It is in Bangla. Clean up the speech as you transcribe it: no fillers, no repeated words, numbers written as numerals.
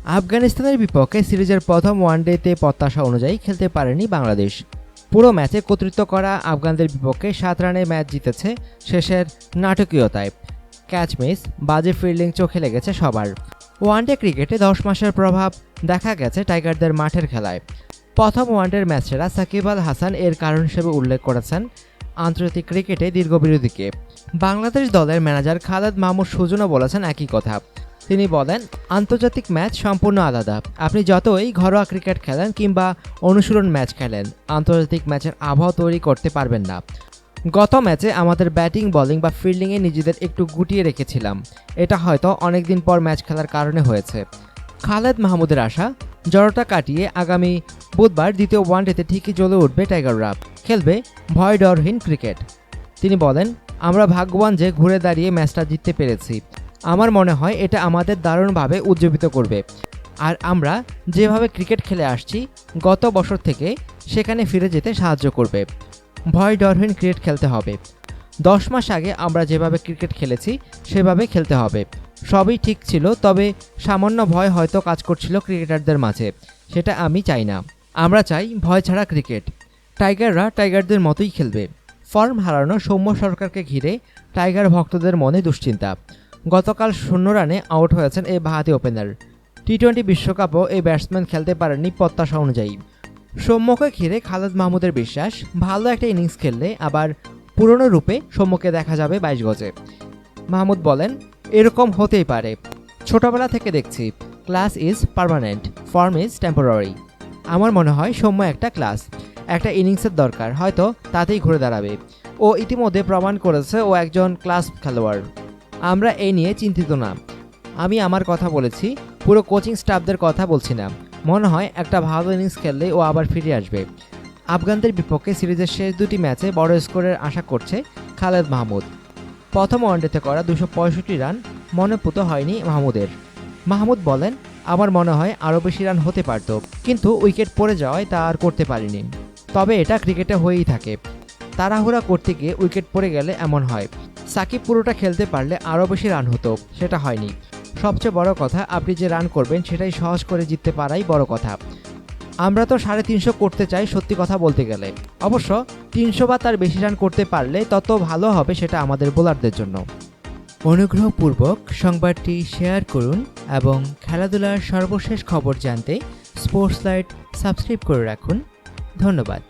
আফগানিস্তানের বিপক্ষে সিরিজের প্রথম ওয়ানডেতে প্রত্যাশা অনুযায়ী খেলতে পারেনি বাংলাদেশ। পুরো ম্যাচে কর্তৃত্ব করা আফগানদের বিপক্ষে 7 রানে ম্যাচ জিতেছে শেষের নাটকীয়তায়। ক্যাচ মিস, বাজে ফিল্ডিং চোখে লেগেছে সবার। ওয়ানডে ক্রিকেটে 10 মাসের প্রভাব দেখা গেছে টাইগারদের মাঠের খেলায়। প্রথম ওয়ানডের ম্যাচ সেরা সাকিব আল হাসান এর কারণ হিসেবে উল্লেখ করেছেন আন্তর্জাতিক ক্রিকেটে দীর্ঘবিরতিকে। বাংলাদেশ দলের ম্যানেজার খালেদ মাহমুদ সুজনও বলেছেন একই কথা। তিনি বলেন, আন্তর্জাতিক ম্যাচ সম্পূর্ণ আলাদা। আপনি যতই ঘরোয়া ক্রিকেট খেলেন কিংবা অনুশীলন ম্যাচ খেলেন, আন্তর্জাতিক ম্যাচের আবহাওয়া তৈরি করতে পারবেন না। গত ম্যাচে আমাদের ব্যাটিং, বোলিং বা ফিল্ডিংয়ে নিজেদের একটু গুটিয়ে রেখেছিলাম। এটা হয়তো অনেকদিন পর ম্যাচ খেলার কারণে হয়েছে। খালেদ মাহমুদের আশা, জড়তা কাটিয়ে আগামী বুধবার দ্বিতীয় ওয়ানডেতে ঠিকই জ্বলে উঠবে টাইগাররা, খেলবে ভয় ডরহীন ক্রিকেট। তিনি বলেন, আমরা ভাগ্যবান যে ঘুরে দাঁড়িয়ে ম্যাচটা জিততে পেরেছি। আমার মনে হয় এটা আমাদের দারুণভাবে উজ্জীবিত করবে। আর আমরা যেভাবে ক্রিকেট খেলে আসছি গত বছর থেকে, সেখানে ফিরে যেতে সাহায্য করবে। ভয় ডরহীন ক্রিকেট খেলতে হবে। 10 মাস আগে আমরা যেভাবে ক্রিকেট খেলেছি সেভাবে খেলতে হবে। সবই ঠিক ছিল, তবে সামান্য ভয় হয়তো কাজ করছিল ক্রিকেটারদের মাঝে। সেটা আমি চাই না। আমরা চাই ভয় ছাড়া ক্রিকেট। টাইগাররা টাইগারদের মতোই খেলবে। ফর্ম হারানো সৌম্য সরকারকে ঘিরে টাইগার ভক্তদের মনে দুশ্চিন্তা। গতকাল 0 রানে আউট হয়েছেন এই বাঁহাতি ওপেনার। টি-20 বিশ্বকাপও এই ব্যাটসম্যান খেলতে পারেননি প্রত্যাশা অনুযায়ী। সৌম্যকে ঘিরে খালেদ মাহমুদের বিশ্বাস, ভালো একটা ইনিংস খেললে আবার পুরনো রূপে সৌম্যকে দেখা যাবে 22 গজে। মাহমুদ বলেন, এরকম হতেই পারে। ছোটবেলা থেকে দেখছি class is permanent, form is temporary. আমার মনে হয় সৌম্য একটা ক্লাস, একটা ইনিংসের দরকার, হয়তো তাতেই ঘুরে দাঁড়াবে। ও ইতিমধ্যে প্রমাণ করেছে ও একজন ক্লাস খেলোয়াড়। আমরা এই নিয়ে চিন্তিত না। আমি আমার কথা বলেছি, পুরো কোচিং স্টাফদের কথা বলছি না। মনে হয় একটা ভালো ইনিংস খেললে ও আবার ফিরে আসবে। আফগানদের বিপক্ষে সিরিজের শেষ 2টি ম্যাচে বড় স্কোরের আশা করছে খালেদ মাহমুদ। প্রথম ওয়ানডেতে করা 265 রান মনোপুত হয়নি মাহমুদের। মাহমুদ বলেন, আমার মনে হয় আরও বেশি রান হতে পারত, কিন্তু উইকেট পড়ে যাওয়ায় তা আর করতে পারিনি। তবে এটা ক্রিকেটে হয়েই থাকে, তাড়াহুড়া করতে গিয়ে উইকেট পড়ে গেলে এমন হয়। সাকিব পুরোটা খেলতে পারলে আরও বেশি রান হতো, সেটা হয়নি। সবচেয়ে বড় কথা, আপনি যে রান করবেন সেটাই সহজ করে জিততে পারাই বড় কথা। আমরা তো 350 করতে চাই সত্যি কথা বলতে গেলে। অবশ্য 300 বা তার বেশি রান করতে পারলে তত ভালো হবে সেটা আমাদের বোলারদের জন্য। অনুগ্রহপূর্বক সংবাদটি শেয়ার করুন এবং খেলাধুলার সর্বশেষ খবর জানতে স্পোর্টস লাইট সাবস্ক্রাইব করে রাখুন। ধন্যবাদ।